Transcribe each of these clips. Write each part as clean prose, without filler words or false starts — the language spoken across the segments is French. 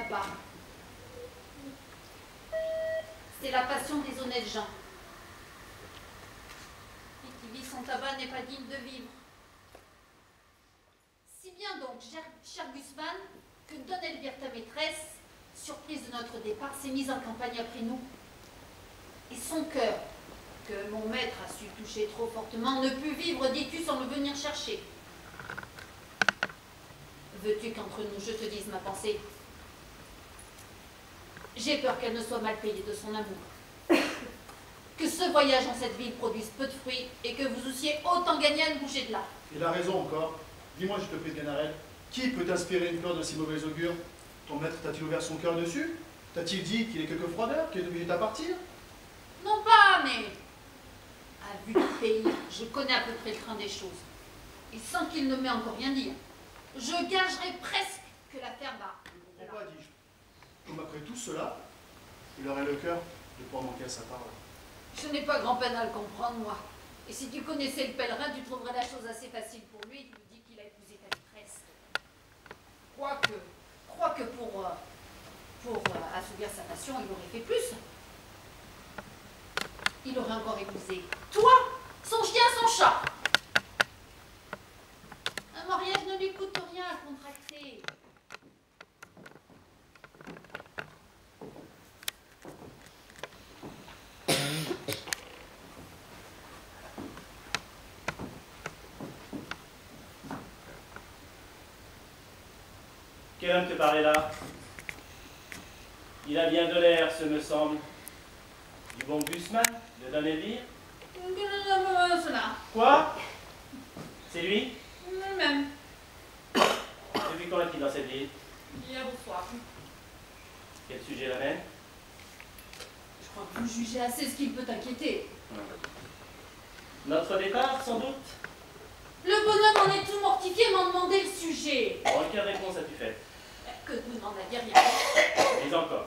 tabac. C'est la passion des honnêtes gens. Et qui vit sans tabac n'est pas digne de vivre. Si bien donc, cher Gusman, que Don Elvire, ta maîtresse, surprise de notre départ, s'est mise en campagne après nous. Et son cœur, que mon maître a su toucher trop fortement, ne put vivre, dis-tu, sans le venir chercher. Veux-tu qu'entre nous je te dise ma pensée? J'ai peur qu'elle ne soit mal payée de son amour. Que ce voyage en cette ville produise peu de fruits et que vous eussiez autant gagné à ne bouger de là. Il a raison encore. Dis-moi, je te prie de Ganarelle, qui peut t'inspirer une peur de si mauvais augure? Ton maître t'a-t-il ouvert son cœur dessus? T'a-t-il dit qu'il est quelque froideur, qu'il est obligé à partir? Non pas, mais à vue du pays, je connais à peu près le train des choses. Et sans qu'il ne m'ait encore rien dit, je gagerais presque que l'affaire va. Je ne comprends pas, dis-je. Comme après tout cela, il aurait le cœur de pouvoir manquer à sa parole. Je n'ai pas grand peine à le comprendre, moi. Et si tu connaissais le pèlerin, tu trouverais la chose assez facile pour lui. Tu lui dis qu'il a épousé ta maîtresse. Quoique pour assouvir sa passion, il aurait fait plus. Il aurait encore épousé toi, son chien, son chat. Un mariage ne lui coûte rien à contracter. Quel homme te parlait là? Il a bien de l'air, ce me semble. Du bon Gusman, de Don Elvire? Cela. Quoi? C'est lui? Lui-même. Depuis quand est-il dans cette ville? Hier au soir. Quel sujet l'amène? Je crois que vous jugez assez ce qu'il peut inquiéter. Notre départ, sans doute? Le bonhomme en est tout mortifié, m'en demandait le sujet. Bon, quelle réponse as-tu faite? Que vous n'en aviez rien. Mais encore.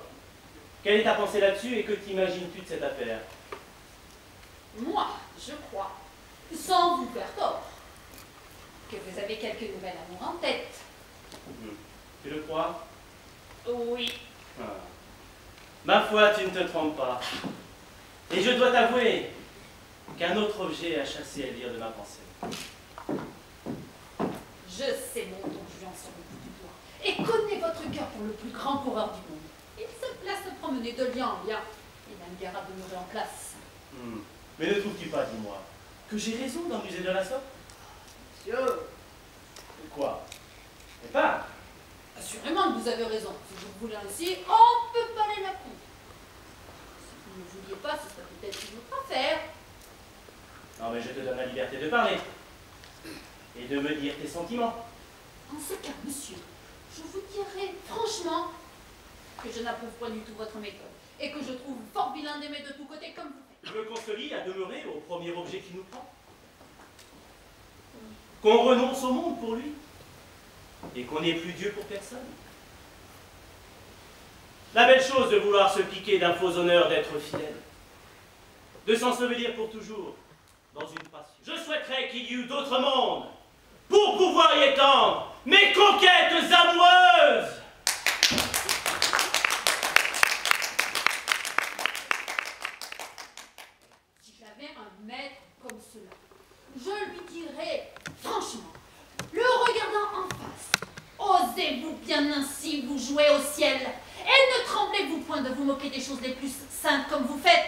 Quelle est ta pensée là-dessus et que t'imagines-tu de cette affaire? Moi, je crois, sans vous faire tort, que vous avez quelques nouvelles amours en tête. Tu le crois? Oui. Ah. Ma foi, tu ne te trompes pas. Et je dois t'avouer qu'un autre objet a chassé Elvire de ma pensée. Je sais mon don Juan sur le bout du doigt et connais votre cœur pour le plus grand coureur du monde. Il se place à promener de lien en lien et n'a guère à demeurer en place. Mais ne trouves-tu pas, dis-moi, que j'ai raison d'en user de la sorte? Monsieur. Quoi? Et pas? Assurément que vous avez raison. Si vous le voulez ainsi, on ne peut pas les l'apprendre. Si vous ne le vouliez pas, ce serait peut-être une autre affaire. Non, mais je te donne la liberté de parler et de me dire tes sentiments. En ce cas, monsieur, je vous dirai franchement que je n'approuve pas du tout votre méthode et que je trouve fort vilain d'aimer de tous côtés comme vous faites. Je me consolie à demeurer au premier objet qui nous prend. Qu'on renonce au monde pour lui et qu'on n'ait plus Dieu pour personne. La belle chose de vouloir se piquer d'un faux honneur d'être fidèle, de s'ensevelir pour toujours dans une passion. Je souhaiterais qu'il y eût d'autres mondes pour pouvoir y étendre mes conquêtes amoureuses. Si j'avais un maître comme cela, je lui dirais franchement, le regardant en face, osez-vous bien ainsi vous jouer au ciel et ne tremblez-vous point de vous moquer des choses les plus saintes comme vous faites.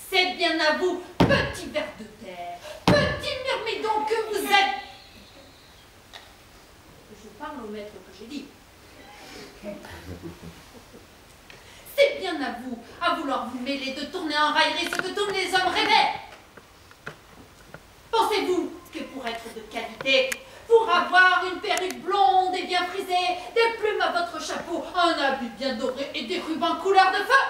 C'est bien à vous, petit ver de terre, petit myrmidon que vous êtes. Je parle au maître que j'ai dit. C'est bien à vous, à vouloir vous mêler, de tourner en raillerie ce que tous les hommes rêvaient. Pensez-vous que pour être de qualité, pour avoir une perruque blonde et bien frisée, des plumes à votre chapeau, un habit bien doré et des rubans couleur de feu?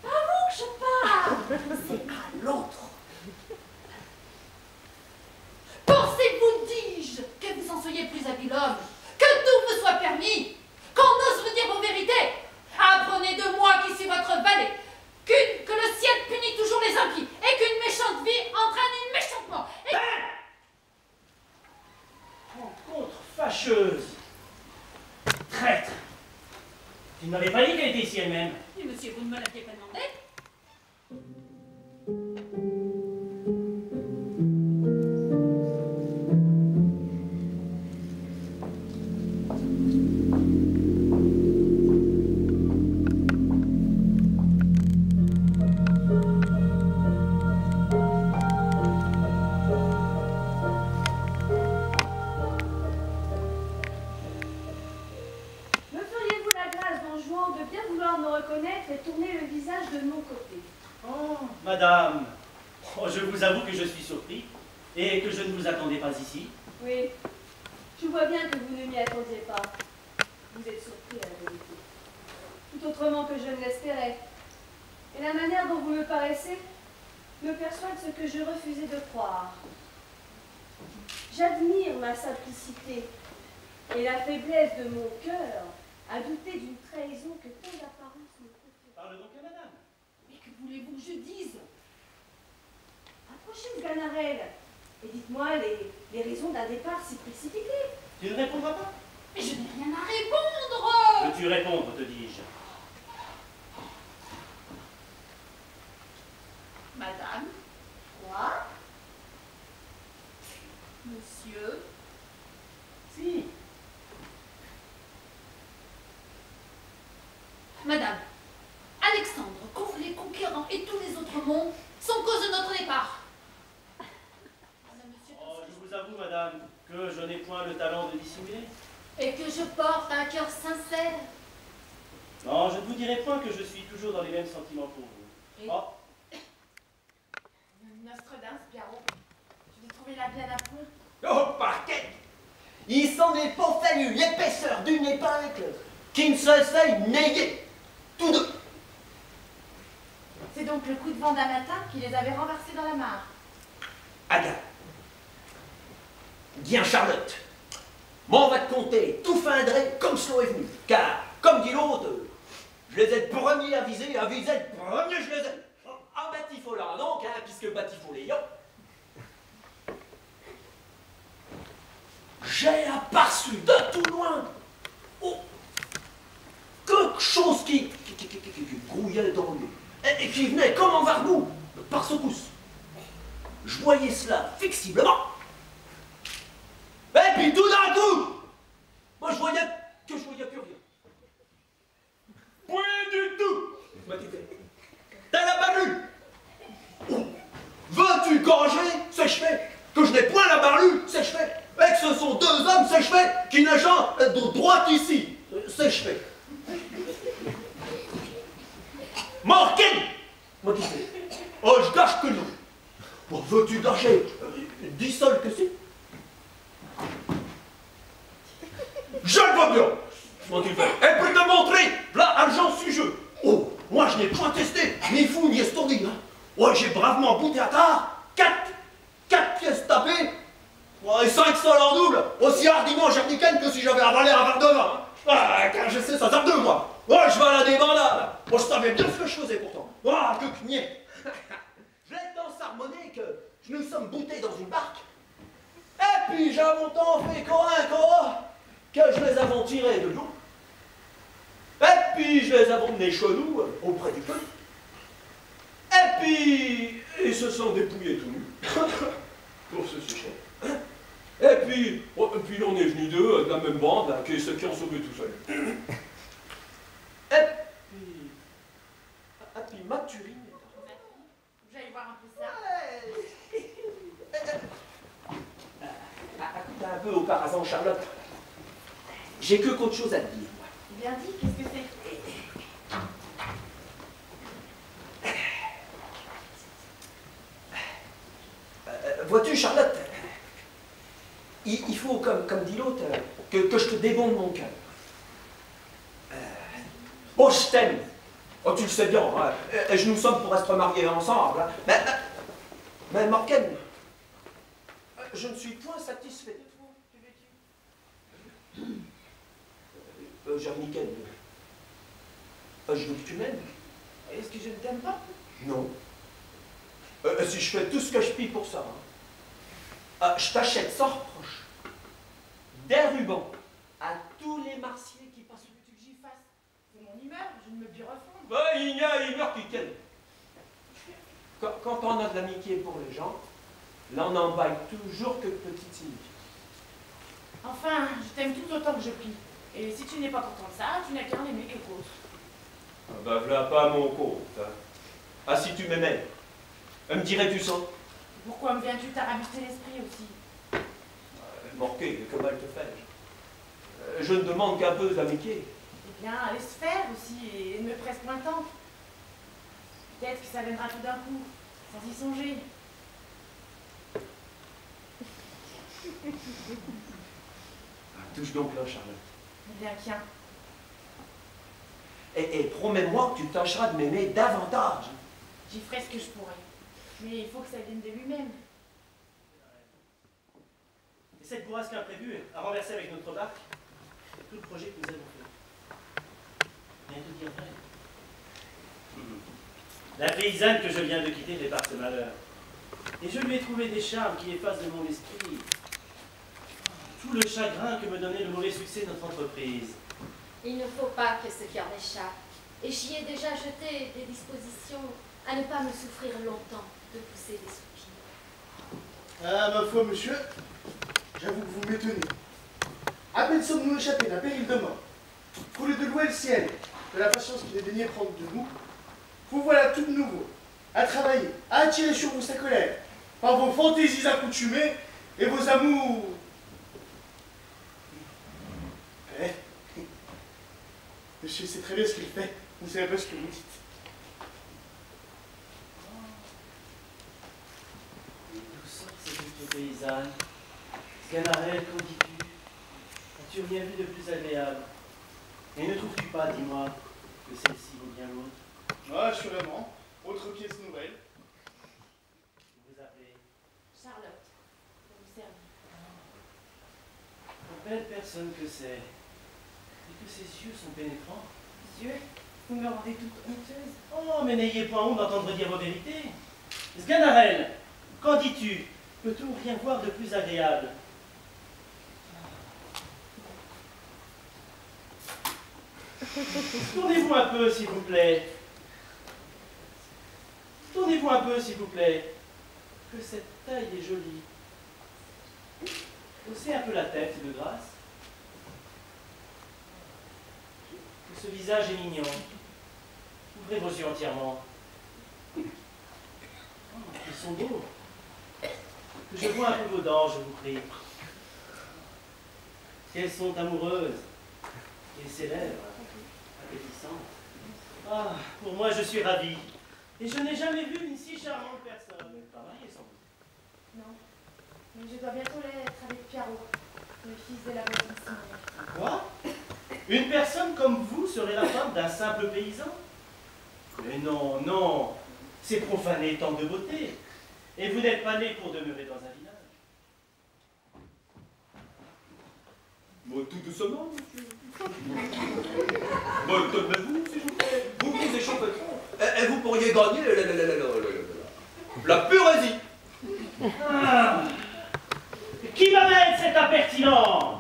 Pas à vous que je parle, c'est à l'autre. Pensez-vous, dis-je, que vous en soyez plus habile homme, que tout vous soit permis, qu'on ose vous dire vos vérités? Apprenez de moi qui suis votre valet, que le ciel punit toujours les impies, et qu'une méchante vie entraîne une méchante mort. Et... Rencontre fâcheuse. Tu ne m'avais pas dit qu'elle était ici elle-même. Mais monsieur, vous ne me l'aviez pas demandé? Madame, je vous avoue que je suis surpris et que je ne vous attendais pas ici. Oui, je vois bien que vous ne m'y attendiez pas. Vous êtes surpris à la vérité. Tout autrement que je ne l'espérais. Et la manière dont vous me paraissez me persuade ce que je refusais de croire. J'admire ma simplicité et la faiblesse de mon cœur à douter d'une trahison que tant d'apparence me confie. Parle donc à madame. Mais que voulez-vous que je dise? Approchez Sganarelle et dites-moi les raisons d'un départ si précipité. Tu ne répondras pas? Mais je n'ai rien à répondre! Peux-tu répondre, te dis-je? Madame? Quoi? Monsieur? Si. Madame, Alexandre, les conquérants et tous les autres mondes sont cause de notre départ. Madame, monsieur, Oh, je vous avoue, madame, que je n'ai point le talent de dissimuler. et que je porte un cœur sincère. Non, je ne vous dirai point que je suis toujours dans les mêmes sentiments pour vous. Et- Oh, Nostradamus, Biarro, je vais trouver la plaine à fond. Oh, parquet! Il s'en est pas fallu l'épaisseur d'une épingle qui ne se sait nayer. Tous deux. C'est donc le coup de vent d'un matin qui les avait renversés dans la mare. Agathe. Bien Charlotte. M'en va te compter tout findré comme cela est venu. Car, comme dit l'autre, je les ai premiers à viser premier je les ai. Ah, batifola donc, hein, puisque batifoléant. J'ai aperçu de tout loin quelque chose qui grouillait dans l'eau et qui venait comme en vargou par secousses. Je voyais cela fixiblement. Et puis tout d'un coup, moi je voyais plus rien. Point du tout. T'as la barlue. Veux-tu gager, c'est je fais, que je n'ai point la barlue, c'est je fais, et que ce sont deux hommes, c'est je fais, qui nageant de droite ici, c'est je fais. Morkin! Moi qui sais, oh je gâche que non. Bon, veux-tu gâcher? Dis seul que si. Je le vois bien. Moi qui fais. Et pour te montrer, là, argent sur jeu. Oh, moi je n'ai point testé, ni fou ni estourdi. Hein. Ouais, j'ai bravement bouté à tard. 4 pièces tapées. Ouais, et 5 sols en double. Aussi hardiment jarnicaine que si j'avais avalé un verre de vin. Hein. Ah, car je sais ça tape de moi. Ouais, je vais à la débandade. Moi, je savais bien ce que je faisais pourtant. Ah, que knier. Je l'ai tant sarmonné que nous sommes boutés dans une barque. Et puis, j'ai longtemps fait que je les avons tirés de l'eau. Et puis, je les avons menés chez nous, auprès du feu. Et puis, ils se sont dépouillés tout nus. Pour ce sujet. Et puis on est venu d'eux, de la même bande, là, qui ont sauvé tout seul. Et puis Mathurine. J'allais voir un peu ça. Écoute un peu auparavant, Charlotte. J'ai que qu'autre chose à te dire. Bien dit, qu'est-ce que c'est? Vois-tu, Charlotte, il faut, comme dit l'autre, que je te débonde mon cœur. Oh, je t'aime. Oh, tu le sais bien, hein. Et nous sommes pour être mariés ensemble. Hein. Mais Morgan, je ne suis point satisfait de toi. Que veux-tu? Jarniken, je veux que tu m'aimes. Est-ce que je ne t'aime pas? Non. Si je fais tout ce que je puis pour ça, hein, je t'achète sans reproche des rubans à tous les marsiers qui passent. Que j'y fasse? C'est mon On y meurt, je ne me puis refondre. Bah, il meurt qui ken. Quand on a de l'amitié pour les gens, là on en baille toujours que de petites significations. Enfin, je t'aime tout autant que je plie. Et si tu n'es pas content de ça, tu n'as qu'à en aimer quelque autre. Ah bah v'là pas mon compte. Hein. Ah si tu m'aimais, me dirais-tu ça? Pourquoi me viens-tu t'arabuster l'esprit aussi? Morqué, comment te fais-je? Je ne demande qu'un peu d'amitié. Eh bien, laisse faire aussi et ne me presse point tant. Peut-être que ça viendra tout d'un coup, sans y songer. Touche donc là, Charlotte. Eh bien, tiens. Et promets-moi que tu tâcheras de m'aimer davantage. J'y ferai ce que je pourrai. Mais il faut que ça vienne de lui-même. Et cette bourrasque imprévue a renversé avec notre barque tout le projet que nous avons fait. Rien de dire vrai. La paysanne que je viens de quitter répare ce malheur. Et je lui ai trouvé des charmes qui effacent de mon esprit tout le chagrin que me donnait le mauvais succès de notre entreprise. Il ne faut pas que ce cœur m'échappe. Et j'y ai déjà jeté des dispositions à ne pas me souffrir longtemps de pousser des soupirs. Ah, ma foi, monsieur, j'avoue que vous m'étonnez. À peine sommes-nous échappés d'un péril de mort. Pour lieu de louer le ciel, de la patience qu'il est daigné prendre de nous, vous voilà tout de nouveau, à travailler, à attirer sur vous sa colère, par vos fantaisies accoutumées et vos amours. Eh, monsieur sait très bien ce qu'il fait, vous savez pas ce que vous dites. D'où sort cette petite paysanne? Sganarelle, qu'en dis-tu? As-tu rien vu de plus agréable? Et ne trouves-tu pas, dis-moi, que celle-ci vaut bien l'autre? Ah, assurément. Autre pièce nouvelle. Vous vous appelez? Charlotte, pour vous servir. Belle personne que c'est. Et que ses yeux sont pénétrants. Yeux, vous me rendez toute honteuse. Oh, mais n'ayez pas honte d'entendre dire vos vérités. Sganarelle, qu'en dis-tu? Peut-on rien voir de plus agréable? Tournez-vous un peu, s'il vous plaît. Tournez-vous un peu, s'il vous plaît. Que cette taille est jolie. Haussez un peu la tête, de grâce. Que ce visage est mignon. Ouvrez vos yeux entièrement. Oh, ils sont beaux. Que je vois un peu vos dents, je vous prie. Qu'elles sont amoureuses. Et ses lèvres, appétissantes. Ah, pour moi, je suis ravi. Et je n'ai jamais vu une si charmante personne. Pas mariée, sans doute. Non, mais je dois bientôt l'être avec Piaro, le fils de la voisine Simone. Quoi? Une personne comme vous serait la femme d'un simple paysan? Mais non, non. C'est profaner tant de beauté. Et vous n'êtes pas né pour demeurer dans un village. Moi, tout doucement, monsieur. Moi, calmez-vous, s'il vous plaît. Vous vous échauffez trop. Et vous pourriez gagner la purésie. Ah. Qui m'amène cet impertinent?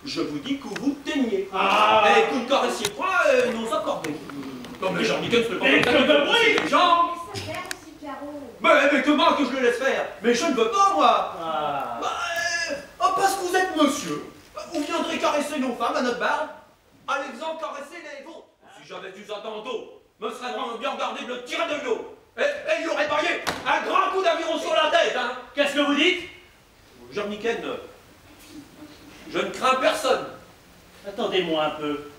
Je vous dis que vous teignez. Ah. Et que vous ne caressiez pas nos accordés. Comme les gens ne se Mais que de bruit! les gens. Laisse faire aussi, Piaro. Mais comment que je le laisse faire? Mais je ne veux pas, moi. Ah. Parce que vous êtes monsieur. Vous viendrez caresser nos femmes à notre barbe. À l'exemple, caresser les vôtres. Si j'avais eu ça dans le dos, me serait bien regardé de le tirer de l'eau. Et il aurait parié un grand coup d'aviron sur la tête, hein. Qu'est-ce que vous dites? Jarniken, je ne crains personne. Attendez-moi un peu.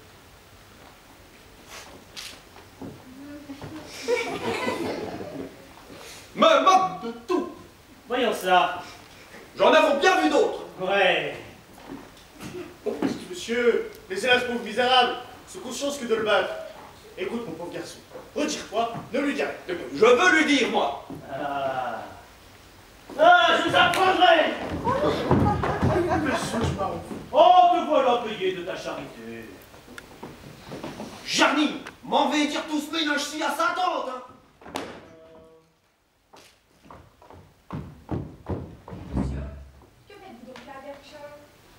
Me moque de tout. Voyons ça. J'en avons bien vu d'autres. Ouais. Monsieur, laissez-la ce pauvre misérable, sous conscience que de le battre. Écoute, mon pauvre garçon, retire-toi, ne lui dis rien. Je veux lui dire, moi. Ah. Ah, je vous apprendrai. Monsieur, je m'en fous. Oh, te voilà payé de ta charité. Jarny, m'en vais dire tous mes linges si à sa tante, hein. Monsieur, que faites-vous donc là, Berkshire?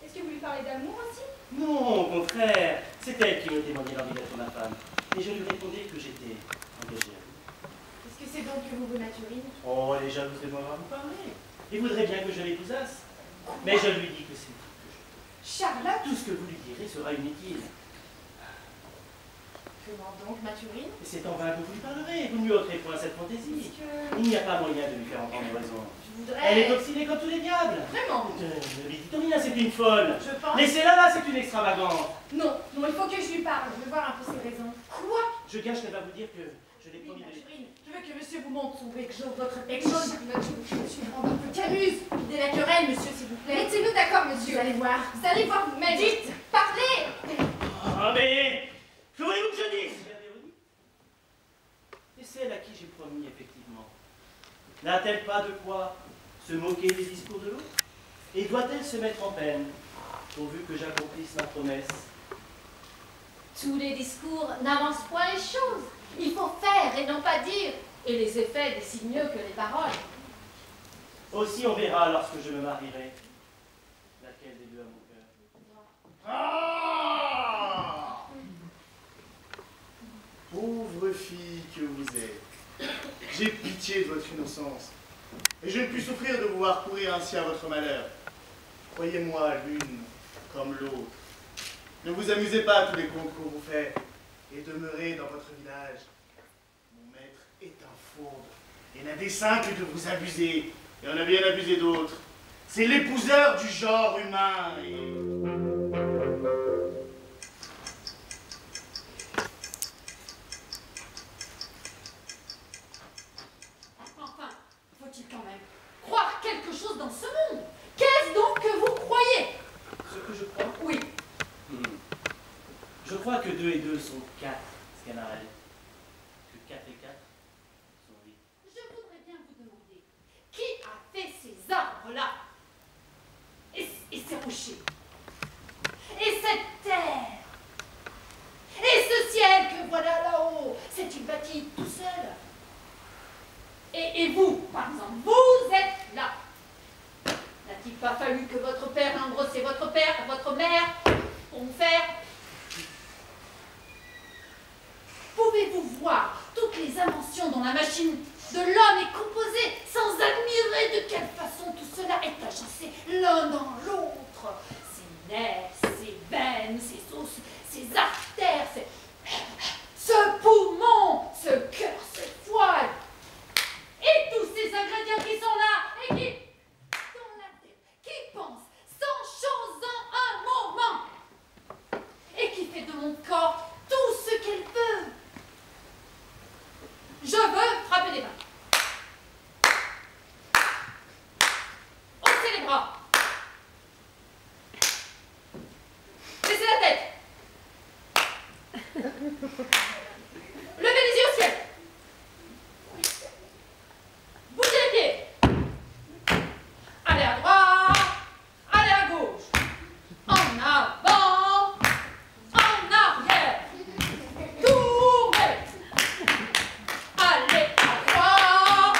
Est-ce que vous lui parlez d'amour aussi? Non, au contraire. C'est elle qui me témoignait l'envie d'être ma femme. Et je lui répondais que j'étais engagé à vous. Est-ce que c'est donc que vous vous Mathurine? Oh, elle est jalouse de m'avoir vous parler. Il voudrait bien que je l'épousasse. Mais je lui dis que c'est tout que je... Charlotte? Tout ce que vous lui direz sera inutile. Comment donc, Mathurine? Et c'est en vain que vous lui parlerez. Vous ne lui ôterez point cette fantaisie. Il n'y a pas moyen de lui faire entendre raison. Je voudrais... Elle est obstinée comme tous les diables. Vraiment? Ne lui dites rien, c'est une folle. Je pense... Laissez-la là, c'est une extravagante. Non, non, il faut que je lui parle. Je veux voir un peu ses raisons. Quoi? Je gâche qu'elle va vous dire que je l'ai Oui, promis de... Mathurine, je veux que monsieur vous montre son bec jaune, votre bec jaune. Je me suis rendu un peu camuse. Dès la querelle, monsieur, s'il vous plaît. Mettez-nous d'accord, monsieur. Vous allez voir. Vous allez voir vous-même. Dites, parlez. Ah, mais... Que voulez-vous que je dise? Et c'est elle à qui j'ai promis, effectivement. N'a-t-elle pas de quoi se moquer des discours de l'autre? Et doit-elle se mettre en peine, pourvu que j'accomplisse ma promesse? Tous les discours n'avancent point les choses. Il faut faire et non pas dire. Et les effets décident mieux que les paroles. Aussi on verra lorsque je me marierai. Laquelle des deux a mon cœur? Ah! Pauvre fille que vous êtes, j'ai pitié de votre innocence, et je ne puis souffrir de vous voir courir ainsi à votre malheur. Croyez-moi l'une comme l'autre. Ne vous amusez pas à tous les contes qu'on vous fait, et demeurez dans votre village. Mon maître est un fourbe, et n'a dessein que de vous abuser, et en a bien abusé d'autres. C'est l'épouseur du genre humain, et... Enfin, faut-il quand même croire quelque chose dans ce monde? Qu'est-ce donc que vous croyez? Ce que je crois? Oui. Je crois que 2 et 2 sont 4, Scanarelle. Que 4 et 4 sont 8. Je voudrais bien vous demander, qui a fait ces arbres-là? Et ces rochers? Et cette terre? Et ce ciel que voilà là-haut? C'est-il bâti tout seul? Et vous, par exemple, vous êtes là. N'a-t-il pas fallu que votre père engrossait votre mère pour vous faire? Pouvez-vous voir toutes les inventions dont la machine de l'homme est composée, sans admirer de quelle façon tout cela est agencé l'un dans l'autre? Ses nerfs, ses veines, ses os, ses artères, ce poumon, ce cœur, ce foie, et tous ces ingrédients qui sont là, et qui, dans la tête, qui pensent sans chose en un moment, et qui fait de mon corps tout ce qu'elle veut. Je veux frapper les mains. Haussez les bras. Baissez la tête. Levez les yeux au ciel. Bougez les pieds. Allez à droite. Allez à gauche. En avant. En arrière. Tournez. Allez à droite,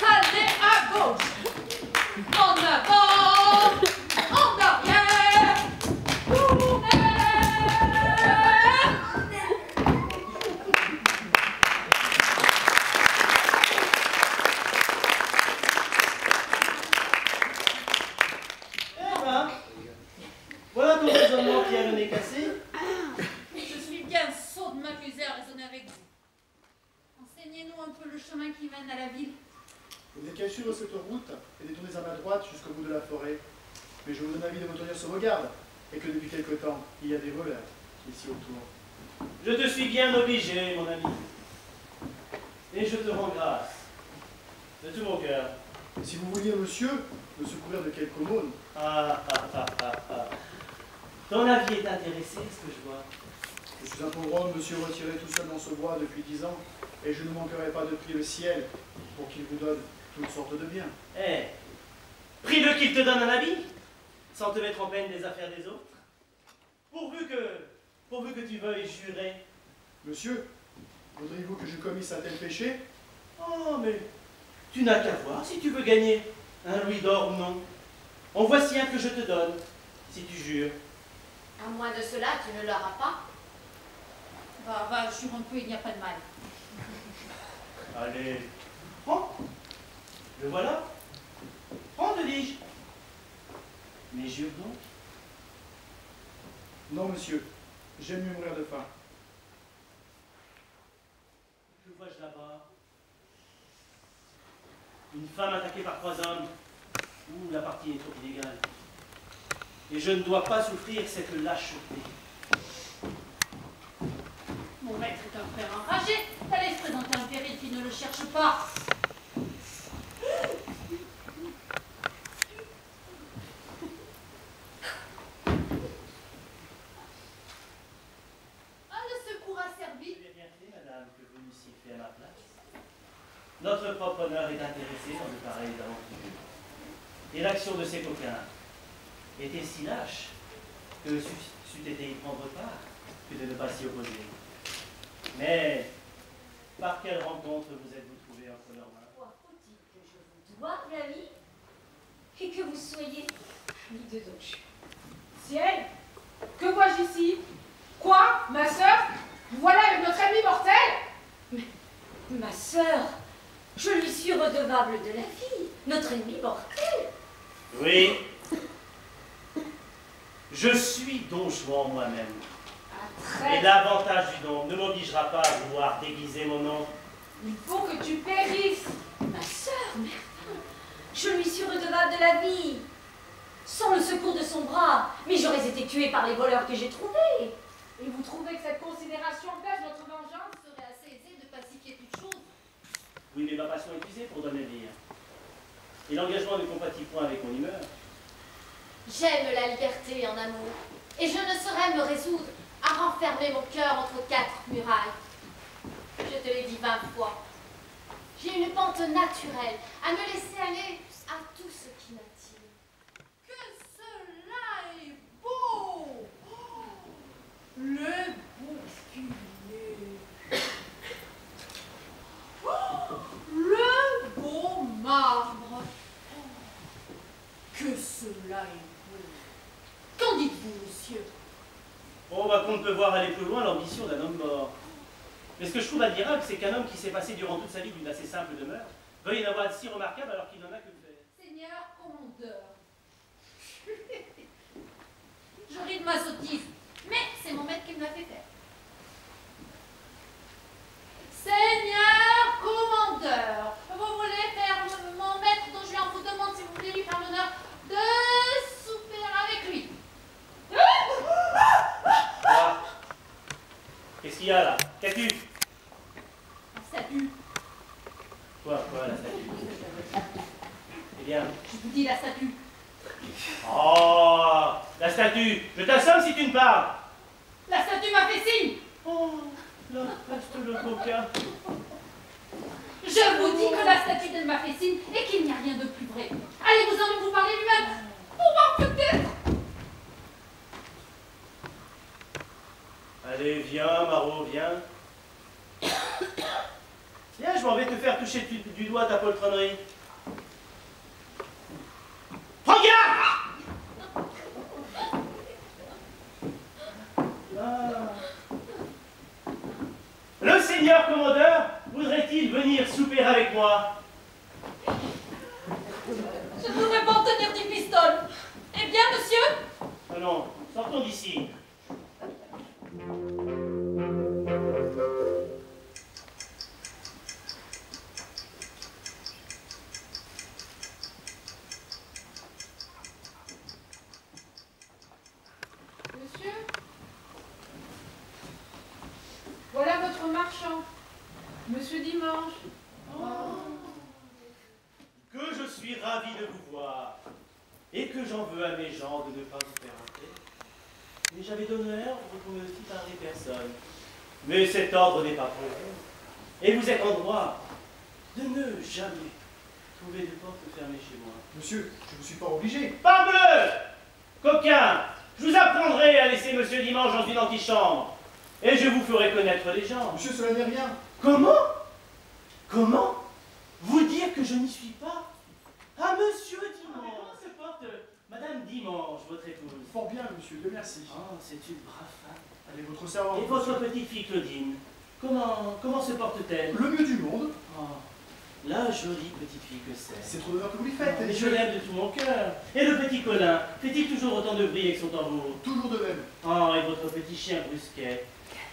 allez à gauche, en avant, en arrière, tournez. Eh ben, voilà ton raisonnement qui a le nez cassé. Je suis bien sot de m'amuser à raisonner avec vous. Enseignez-nous un peu le chemin qui mène à la ville. Vous n'êtes qu'à suivre cette route et détournez à ma droite jusqu'au bout de la forêt. Mais je vous donne avis de me tenir sur vos gardes, et que depuis quelque temps, il y a des voleurs ici autour. Je te suis bien obligé, mon ami. Et je te rends grâce. De tout mon cœur. Et si vous vouliez, monsieur, me secourir de quelque aumône, Ah. Ton avis est intéressé, ce que je vois. je suis un pauvre homme, monsieur, retiré tout seul dans ce bois depuis 10 ans, et je ne manquerai pas de prier le ciel pour qu'il vous donne toutes sortes de biens. Eh, prie-le qu'il te donne un habit, sans te mettre en peine des affaires des autres. Pourvu que tu veuilles jurer. Monsieur, voudriez-vous que je commisse un tel péché? Oh, mais tu n'as qu'à voir si tu veux gagner un louis d'or ou non. En voici un que je te donne, si tu jures. À moins de cela, tu ne l'auras pas. Va, jure un peu, il n'y a pas de mal. Allez, prends. Le voilà. Prends, te dis-je. Mais jure donc. Non, monsieur. J'aime mieux mourir de faim. Que vois-je là-bas? Une femme attaquée par 3 hommes. Ouh, la partie est trop illégale. Et je ne dois pas souffrir cette lâcheté. Mon maître est un frère enragé. Allez se présenter un péril qui ne le cherche pas. Le secours a servi. Vous avez bien fait, madame, que vous m'eussiez fait à ma place. Notre propre honneur est intéressé dans de pareilles aventures. Et l'action de ces coquins était si lâche que c'eût été y prendre part que de ne pas s'y opposer. Mais par quelle rencontre vous êtes-vous trouvé entre leurs mains? Pourquoi faut-il que je vous doive la vie et que vous soyez mis de doge? Ciel, que vois-je ici? Quoi, ma sœur? Vous voilà avec notre ennemi mortel? Ma sœur, je lui suis redevable de la vie, notre ennemi mortel. Oui. Je suis Don Juan moi-même. Et l'avantage du don ne m'obligera pas à vouloir déguiser mon nom. Il faut que tu périsses. Ma sœur, mais enfin, je lui suis redevable de la vie. Sans le secours de son bras, mais j'aurais été tuée par les voleurs que j'ai trouvés. Et vous trouvez que cette considération pèse votre vengeance? Il serait assez aisé de pacifier toute chose. Oui, mais ma passion est usée pour donner vie. Et l'engagement ne compatit point avec mon humeur. J'aime la liberté en amour, et je ne saurais me résoudre à renfermer mon cœur entre 4 murailles. Je te l'ai dit 20 fois. J'ai une pente naturelle à me laisser aller à tout ce qui m'attire. Que cela est beau! Oh, le bouclier! Oh, le beau marbre! Oh, que cela est beau! Qu'en dites-vous, monsieur? Oh, bah, qu'on ne peut voir aller plus loin l'ambition d'un homme mort. Mais ce que je trouve admirable, c'est qu'un homme qui s'est passé durant toute sa vie d'une assez simple demeure veuille en avoir de si remarquable alors qu'il n'en a que faire. Seigneur commandeur. Je ris de ma sottise, mais c'est mon maître qui me l'a fait faire. Seigneur commandeur, vous voulez faire mon maître dont je vous demande si vous voulez lui faire l'honneur de souper avec lui. Quoi? Qu'est-ce qu'il y a là? Qu'as-tu? Un statut. Quoi, la statue? Eh bien. Je vous dis la statue. Oh, la statue! Je t'assomme si tu me parles! La statue m'a fait signe. Oh, la peste le coquin! Je vous dis que la statue de m'a fait signe et qu'il n'y a rien de plus vrai. Allez-vous-en vous parler lui-même. Pour voir peut-être. Allez, viens, Marot, viens. Viens, je m'en vais te faire toucher du doigt ta poltronnerie. Regarde! Le seigneur commandeur voudrait-il venir souper avec moi? Je ne voudrais pas en tenir du pistole. Eh bien, monsieur? Allons, sortons d'ici. Monsieur? Voilà votre marchand, Monsieur Dimanche. Que je suis ravi de vous voir, et que j'en veux à mes gens de ne pas vous faire entrer. Mais j'avais donné ordre qu'on ne fit parler personne. Mais cet ordre n'est pas pour vous. Et vous êtes en droit de ne jamais trouver de porte fermée chez moi. Monsieur, je ne suis pas obligé. Parbleu! Coquin, je vous apprendrai à laisser Monsieur Dimanche dans une antichambre. Et je vous ferai connaître les gens. Monsieur, cela n'est rien. Comment? Comment? Vous dire que je n'y suis pas? Ah, Monsieur Dimanche! Comment se porte Madame Dimanche, votre épouse? Fort bien, monsieur, Dieu merci. Oh, c'est une brave femme. Allez, votre servant. Et votre petite fille Claudine, comment se porte-t-elle? Le mieux du monde. Oh, la jolie petite fille que c'est. C'est trop d'honneur que vous lui faites. Mais je l'aime de tout mon cœur. Et le petit Colin, fait-il toujours autant de bruit avec son tambour? Toujours de même. Oh, et votre petit chien Brusquet,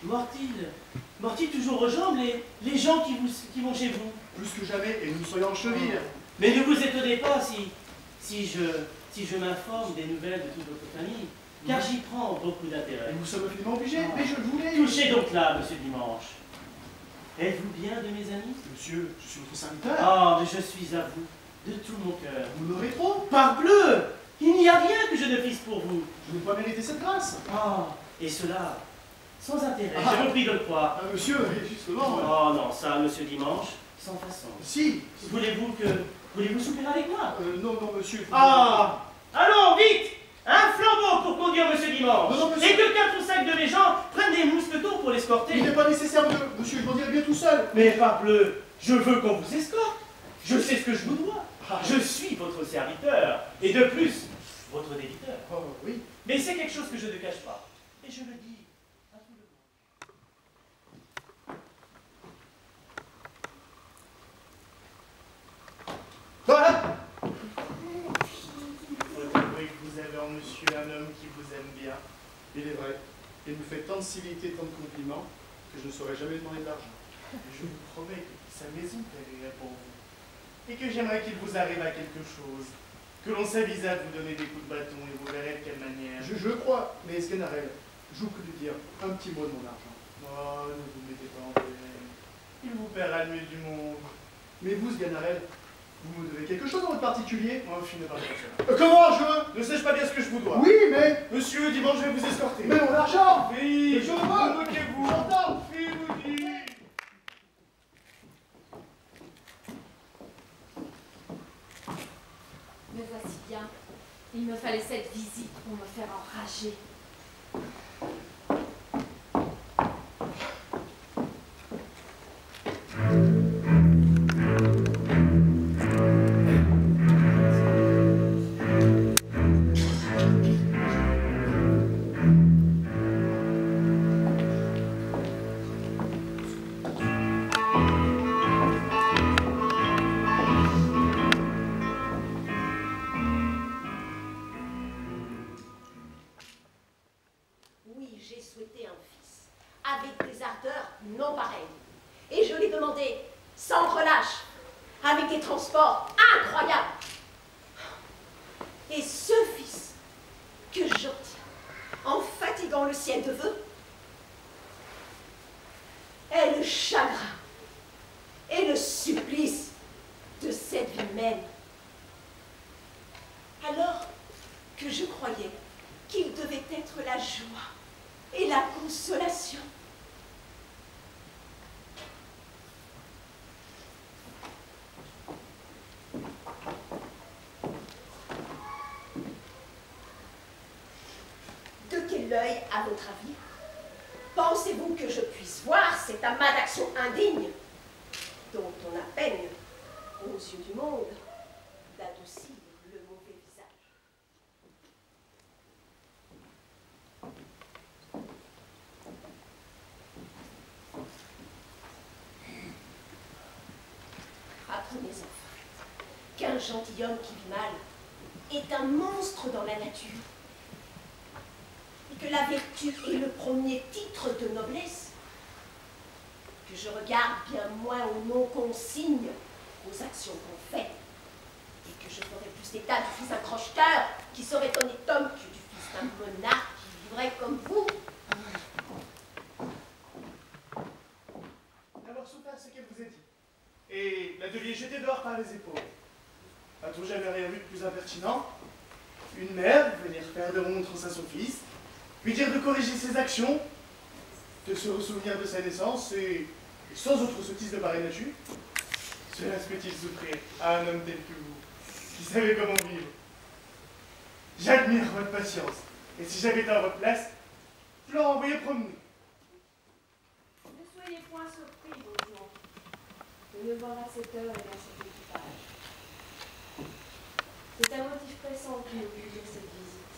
mord-il toujours aux jambes les gens qui vont chez vous? Plus que jamais, et nous soyons en cheville. Mais ne vous étonnez pas si je m'informe des nouvelles de toute votre famille, car j'y prends beaucoup d'intérêt. Et nous sommes finalement obligés, mais je le voulais. Touchez donc là, monsieur Dimanche. Êtes-vous bien de mes amis? Monsieur, je suis votre serviteur. Ah, mais je suis à vous, de tout mon cœur. Vous m'aurez trop. Parbleu! Il n'y a rien que je ne fisse pour vous. Je n'ai pas mérité cette grâce. Ah, et cela, sans intérêt, Ah. je vous prie de le croire. Monsieur, justement. Oh non, ça, monsieur Dimanche, sans façon. Si. Voulez-vous souper avec moi? Non, monsieur. Ah! Allons, vite! Un flambeau pour conduire monsieur Dimanche. Non, monsieur. Et que 4 ou 5 de mes gens prennent des mousquetons pour l'escorter. Il n'est pas nécessaire de... Monsieur, je m'en dirai bien tout seul. Mais parbleu, je veux qu'on vous escorte. Je sais ce que je vous dois. Ah. Je suis votre serviteur. Et de plus, votre débiteur. Oh, oui. Mais c'est quelque chose que je ne cache pas. Et je le dis à tout le monde. Voilà. Il faut avouer que vous avez en monsieur un homme qui vous aime bien. Il est vrai. Il nous fait tant de civilité, tant de compliments, que je ne saurais jamais demander de l'argent. Je vous promets que sa maison plairait pour vous. Et que j'aimerais qu'il vous arrive à quelque chose. Que l'on s'avise à vous donner des coups de bâton et vous verrez de quelle manière. Je le crois, mais Sganarelle, je vous prie de dire un petit mot de mon argent. Oh, ne vous mettez pas en peine. Il vous paiera le mieux du monde. Mais vous, Sganarelle, vous me devez quelque chose en votre particulier? Oh, je ne parle pas de ça. Comment je... Ne sais-je pas bien ce que je vous dois? Oui, mais... Monsieur, dimanche, je vais vous escorter. Mais mon argent! Oui, je veux! moquez-vous. J'entends! Oui, vous dites. Me voici bien. Il me fallait cette visite pour me faire enrager. Oui, j'ai souhaité un fils, avec des ardeurs non pareilles. Et je l'ai demandé sans relâche, avec des transports incroyables. Et ce fils que j'obtiens en fatiguant le ciel de vœux est le chagrin et le supplice de cette vie même. Alors que je croyais qu'il devait être la joie et la consolation. De quel œil, à votre avis, pensez-vous que je puisse voir cet amas d'actions indignes dont on a peine, aux yeux du monde, d'adoucir le mauvais visage? Apprenez enfin qu'un gentilhomme qui vit mal est un monstre dans la nature et que la vertu est le premier titre de noblesse, que je regarde bien moins au nom qu'on signe aux actions qu'on fait, et que je ferai plus d'état du fils d'un croche-cœur qui serait honnête homme que du fils d'un monarque qui vivrait comme vous. Alors souffert ce qu'elle vous a dit. Et la deviez jeter dehors par les épaules. A-t-on jamais rien vu de plus impertinent? Une mère venir faire de remontrances à son fils, lui dire de corriger ses actions, de se ressouvenir de sa naissance, et sans autre sottise de pareille nature. Cela se peut-il souffrir à un homme tel que vous, qui savez comment vivre? J'admire votre patience, et si j'avais été à votre place, je l'aurais envoyé promener. Ne soyez point surpris, beau gens, de me voir à cette heure et dans cet équipage. C'est un motif pressant qui m'oblige à cette visite.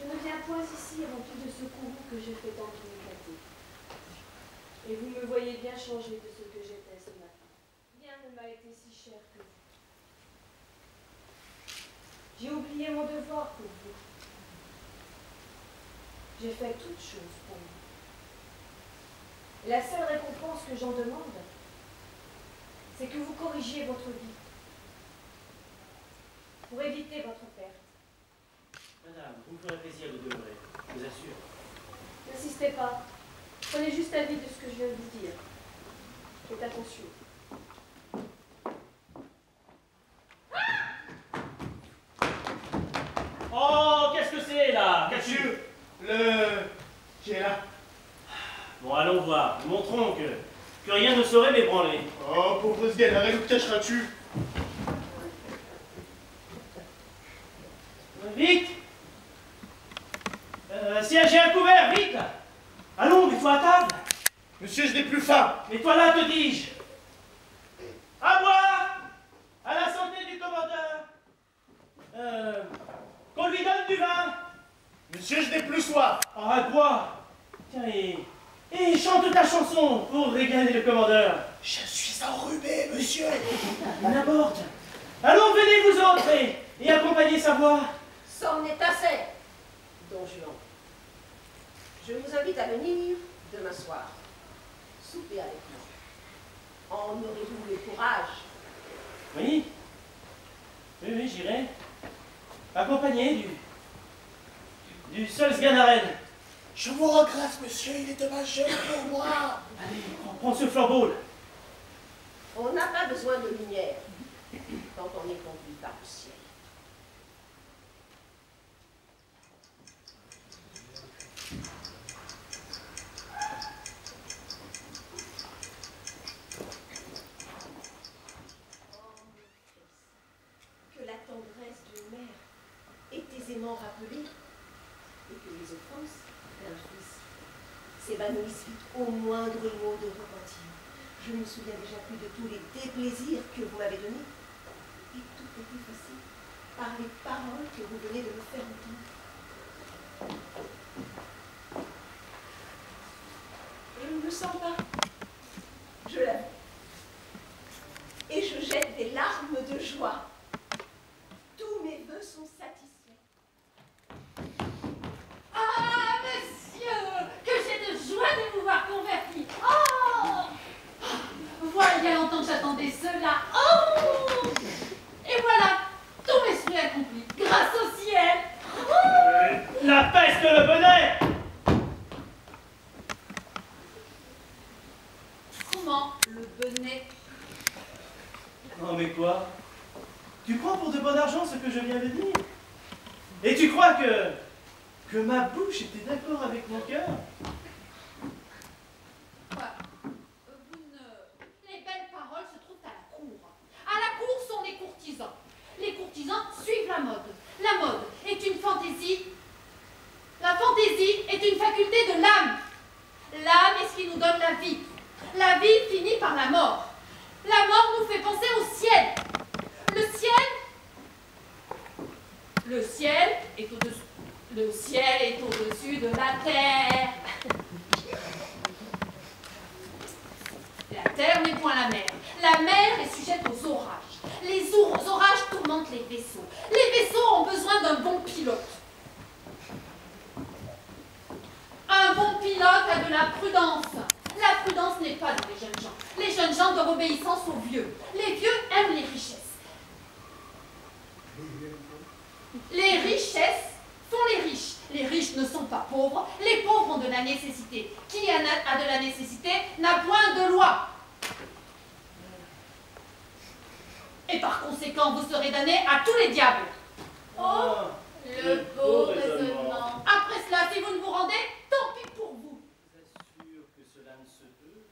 Je ne viens point ici rempli de ce courroux que j'ai fait tant m'éclater. Et vous me voyez bien changé de ce que j'étais ce matin. Rien ne m'a été si cher que vous. J'ai oublié mon devoir pour vous. J'ai fait toutes choses pour vous. Et la seule récompense que j'en demande, c'est que vous corrigiez votre vie pour éviter votre perte. Madame, vous me ferez plaisir de demeurer, je vous assure. N'insistez pas. Prenez juste avis de ce que je viens de vous dire. Faites attention. Oh, qu'est-ce que c'est là? Monsieur, qui est là. Bon, allons voir. Nous montrons que rien ne saurait m'ébranler. Oh, pauvre Sganarelle, où te cacheras-tu? Vite! J'ai un couvert, vite! Allons, mets-toi à table! Monsieur, je n'ai plus faim. Mets-toi là, te dis-je! À boire! À la santé du commandeur! Qu'on lui donne du vin! Monsieur, je n'ai plus soif. Ah, à boire! Tiens, et chante ta chanson pour régaler le commandeur! Je suis enrhumé, monsieur. N'importe! Allons, venez vous autres et accompagnez sa voix! C'en est assez, Don Juan. Je vous invite à venir demain soir, souper avec moi. En aurez-vous le courage? Oui? Oui, j'irai. Accompagné du seul Sganarelle. Je vous regrette, monsieur, il est dommage pour moi. Allez, prends ce flambeau là. On n'a pas besoin de lumière quand on est conduit par le ciel. Que la tendresse d'une mère est aisément rappelée et que les offenses d'un fils s'évanouissent vite au moindre mot de repentir. Je me souviens déjà plus de tous les déplaisirs que vous m'avez donnés, et tout est effacé par les paroles que vous venez de me faire entendre. Je ne me sens pas, je l'avoue, et je jette des larmes de joie. Tous mes vœux sont satisfaits. Ah, monsieur, que j'ai de joie de vous voir converti. Oh, voilà longtemps que j'attendais cela. Oh, et voilà, tous mes souhaits accomplis, grâce au ciel. Oh, La peste le bonnet! comment le bonnet? Non mais quoi? Tu crois pour de bon argent ce que je viens de dire? Et tu crois que ma bouche était d'accord avec mon cœur? Les belles paroles se trouvent à la cour. À la cour sont les courtisans. Les courtisans suivent la mode. La mode est une fantaisie. La fantaisie est une faculté de l'âme. L'âme est ce qui nous donne la vie. La vie finit par la mort. La mort nous fait penser au ciel. Le ciel est au-dessus. Le ciel est au-dessus de la terre. La terre n'est point la mer. La mer est sujette aux orages. Les orages tourmentent les vaisseaux. Les vaisseaux ont besoin d'un bon pilote. Un bon pilote a de la prudence. La prudence n'est pas dans les jeunes gens. Les jeunes gens doivent obéissance aux vieux. Les vieux aiment les richesses. Les richesses font les riches. Les riches ne sont pas pauvres. Les pauvres ont de la nécessité. Qui a de la nécessité n'a point de loi. Et par conséquent, vous serez damnés à tous les diables. Oh, le beau raisonnement. Après cela, si vous ne vous rendez, tant pis pour vous. Je vous assure que cela ne se peut.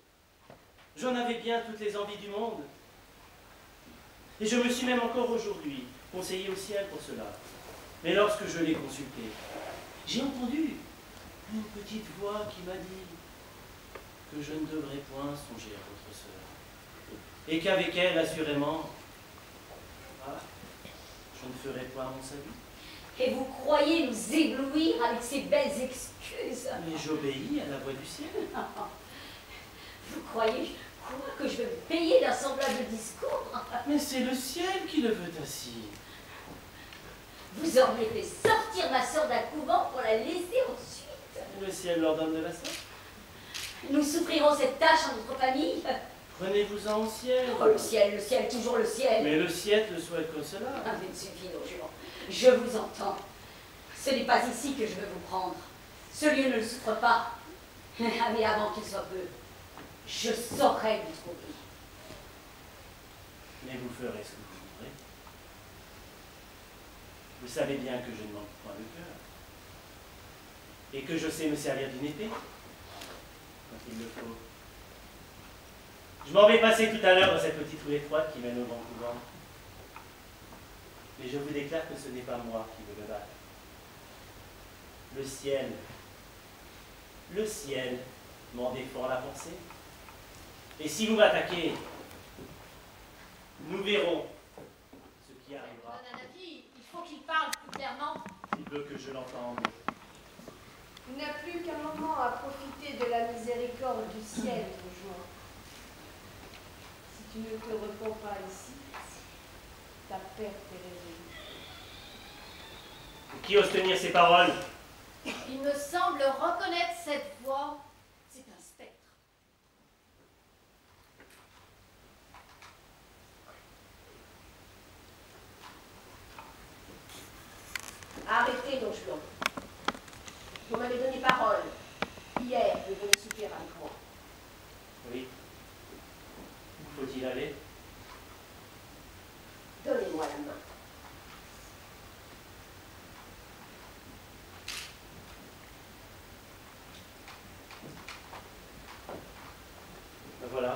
J'en avais bien toutes les envies du monde. Et je me suis même encore aujourd'hui conseillé au ciel pour cela. Mais lorsque je l'ai consulté, j'ai entendu une petite voix qui m'a dit que je ne devrais point songer à votre sœur. Et qu'avec elle, assurément, je ne ferai point mon salut. Et vous croyez nous éblouir avec ces belles excuses? Mais j'obéis à la voix du ciel. Vous croyez quoi, que je vais me payer d'un semblable discours? Mais c'est le ciel qui le veut ainsi. Vous auriez fait sortir ma sœur d'un couvent pour la laisser ensuite. Le ciel l'ordonne de la sorte. Nous souffrirons cette tâche en notre famille. Prenez-vous-en au ciel. Oh, le ciel, toujours le ciel. Mais le ciel ne souhaite que cela. Ah, mais suffit, nos jurons. Je vous entends. Ce n'est pas ici que je veux vous prendre. Ce lieu ne le souffre pas. Mais avant qu'il soit peu, je saurai vous trouver. Mais vous ferez ce que vous voudrez. Vous savez bien que je ne manque point de cœur. Et que je sais me servir d'une épée, quand il le faut. Je m'en vais passer tout à l'heure dans cette petite rue étroite qui mène au grand couvent. Mais je vous déclare que ce n'est pas moi qui veux le battre. Le ciel m'en défend la pensée. Et si vous m'attaquez, nous verrons ce qui arrivera. Donne un avis, il faut qu'il parle plus clairement. S'il veut que je l'entende. Il n'a plus qu'un moment à profiter de la miséricorde du ciel, mon joint. Si tu ne te repens pas ici, ta perte est résolue. Qui ose tenir ces paroles? Il me semble reconnaître cette voix. C'est un spectre. Arrêtez, Don Juan. Vous m'avez donné parole hier de venir souper avec moi. Oui. Où faut-il aller? Donnez-moi la main. Ben voilà.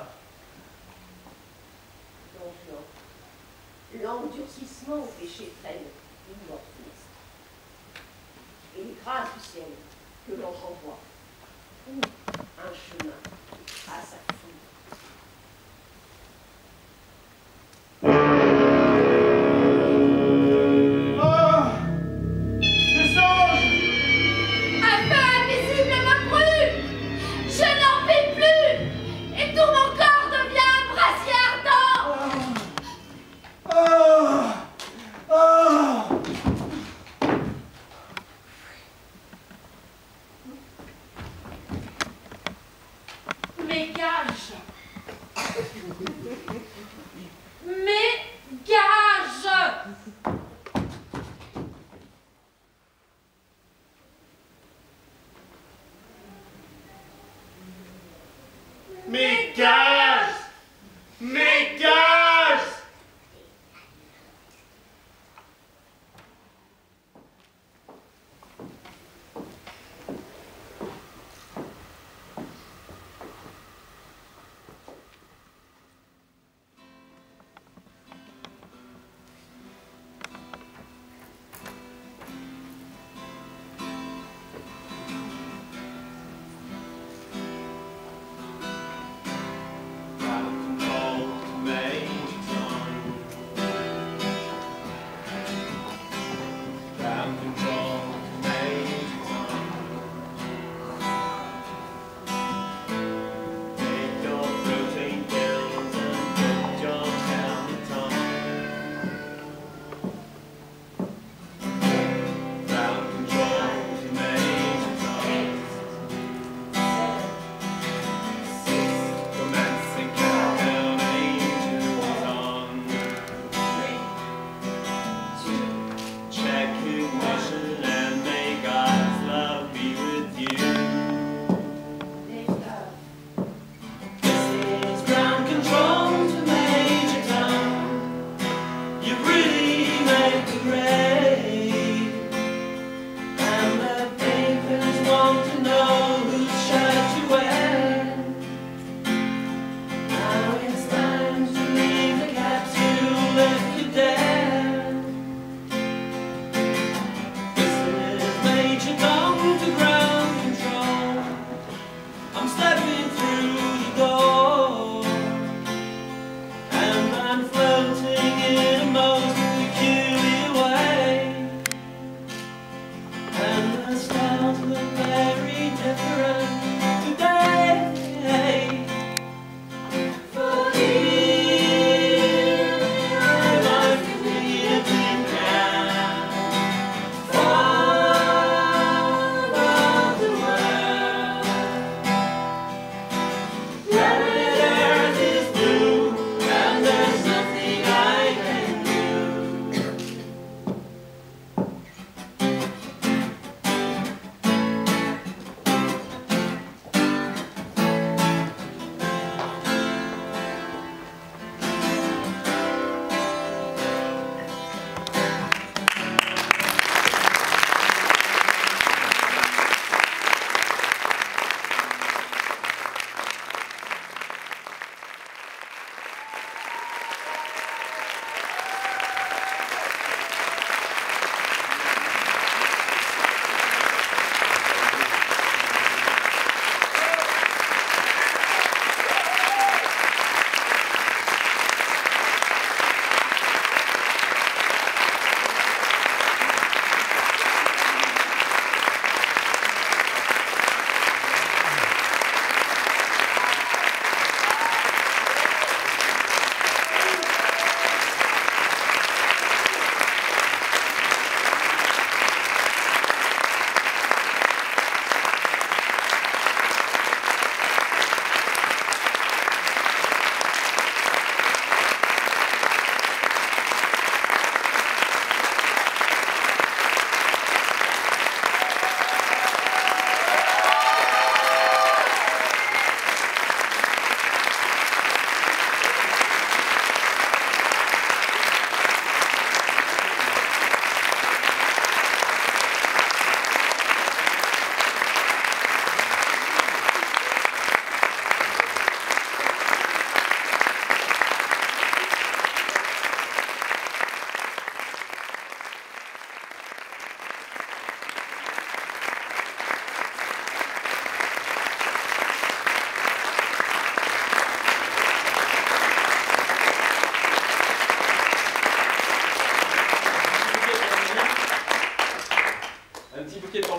Don Juan, l'endurcissement au péché traîne une mort funeste. Et les grâces du ciel que l'on renvoie ouvrent un chemin à sa foule. Un feu invisible me brûle. Je n'en peux plus. Et tout mon corps devient un brasier ardent. Mes gages. Mes gages. Mes gages! Mes gages! Floating in a most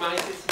Marie-Cécile.